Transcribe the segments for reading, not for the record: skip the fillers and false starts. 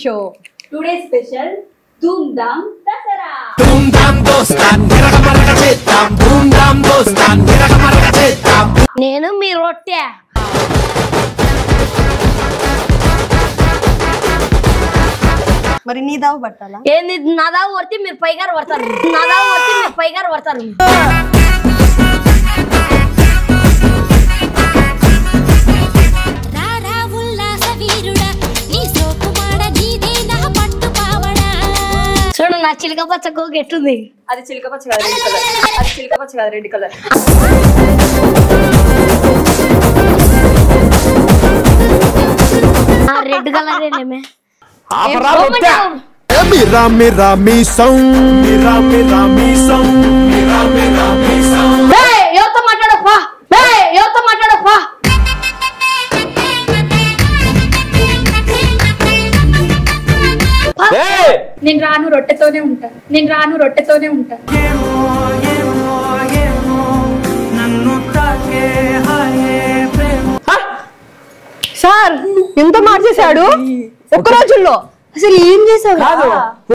Show. Today special ధూమ్ ధామ్ దసరా. ధూమ్ ధామ్ దోస్తాన్ నిరగమరగ చేద్దాం. ధూమ్ ధామ్ దోస్తాన్ నిరగమరగ చేద్దాం. నేను మీ రొట్టె. మరి నీ దావు పట్టాలా? ఏంది నా దావు పడితే మీరు పైగారు పడతారు. నా దావు పడితే మీరు పైగారు పడతారు. చూడు నా చిలక పచ్చ కోక్ ఎట్టుంది. అది చిలక పచ్చ కాదు రెడ్ కలర్. అది చిలక పచ్చ కాదు రెడ్ కలర్. రెడ్ కలర్ ఏనేమే. Mira mira mi son. Mira mira mi son. Mira mira mi son. Hey, ఎవతో మాట్లాడొప్పా. Hey, ఎవతో మాట్లాడొప్పా. నేను రాను రొట్టెతోనే ఉంటా. నేను రాను రొట్టెతోనే ఉంటా. సార్ ఎంత మార్చేశాడు ఒక్క రోజుల్లో. అసలు ఏం చేసావు?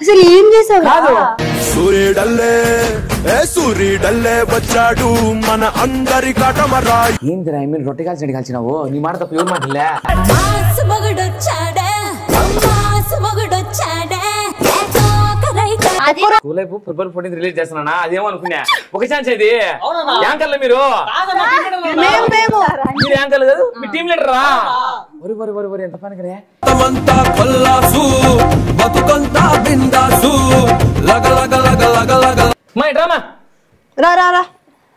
అసలు ఏం చేసావు? సూర్యుడల్లే వచ్చాడు మన అందరి కటమరా. ఏందిరా మీరు రొట్టె కాల్చి కాల్చినావు? నీ మాట తప్ప ఎవరు మాటలే. రిలీజ్ చేస్తున్నా అదేమో అనుకున్నా. ఒక ఛాన్స్ ఇది యాంకర్లు మీరు యాంకర్లు కాదు మీ టీం లీడర్ రా. వరి ఎంత పని కదా రా రా రా.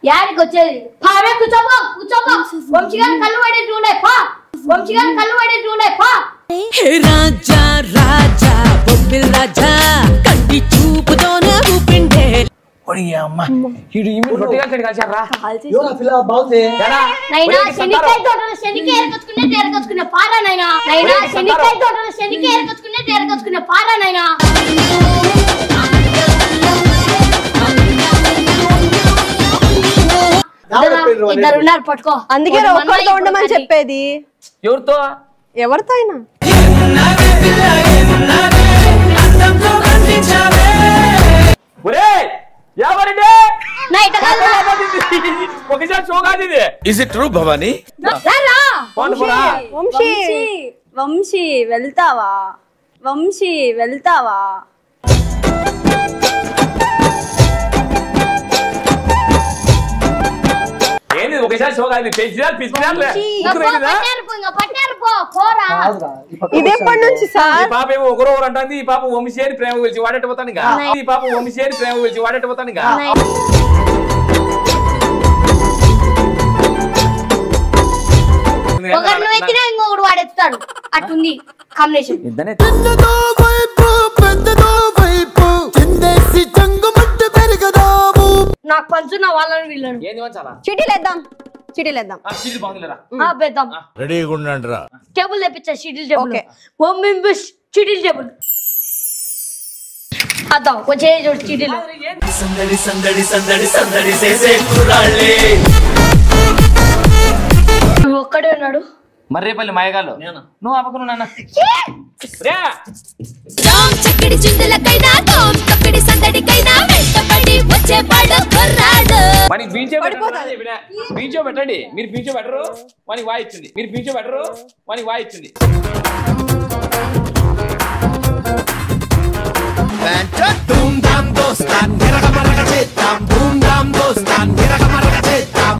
యాడికి వచ్చేది? పావే కూర్చోబో కూర్చోబో. వంశీగాని కళ్ళు పడేట్టు ఉన్నాయి పా. వంశీగాని కళ్ళు పడేట్టు ఉన్నాయి పా. రాజా రాజా బొబ్బిల్ రాజా కంటి చూపుతోనే ఊపిండే. అమ్మ రొట్టె కాల్చి కాల్చారా? నైనా శనికాయ తోటలో శనికాయ ఎరకొచ్చుకునే పారా నైనా. నైనా శనికాయ తోటలో శనికాయ ఎరకొచ్చుకునే పారా నైనా. ఇద్దరు ఉన్నారు పట్టుకో. అందుకే ఒక్కరితో ఉండమని చెప్పేది. ఎవరితో? ఎవరితో అయినా. Is it true Bhavani? Vamsi వెళ్తావా? వంశీ వెళ్తావా? ఏంది ఒకసారి షో కాదు ఇది ఎప్పటి నుంచి సార్? ఈ పాప ఏమో ఒకరో అంటుంది. ఈ పాప వంశీ అని ప్రేమ పిలిచి వాడేటపోతాను. ఈ పాప వంశీ అని ప్రేమ పిలిచి వాడేటపోతాను. ఒకరు నువ్వు ఎత్తినా ఇంకొకడు వాడెత్తాడు. అట్టుంది కాంబినేషన్. నాకు పంచున్న వాళ్ళని వీళ్ళను చిటీలేద్దాం. చిటీలేద్దాం. పెద్దాం. రెడీగా ఉండండి రా. టేబుల్ తెప్పించా. షీటిల్ టేబుల్. షీటిల్ టేబుల్ అద్దాం. వచ్చే చూడు షీటిల్. సందడి సందడి సందడి సందడి చేసే కుర్రాళ్ళే. నువ్వు ఒక్కడే ఉన్నాడు. మర్రేపల్లి మాయగాలు నువ్వు అవ్వకును నాన్న. మనకి బీచో పెట్టండి. మీరు బీచో పెట్టరు మనకి వాయిచ్చింది. మీరు బీచో పెట్టరు మనకి వాయిచ్చింది. ధూమ్ ధామ్ దోస్తాన్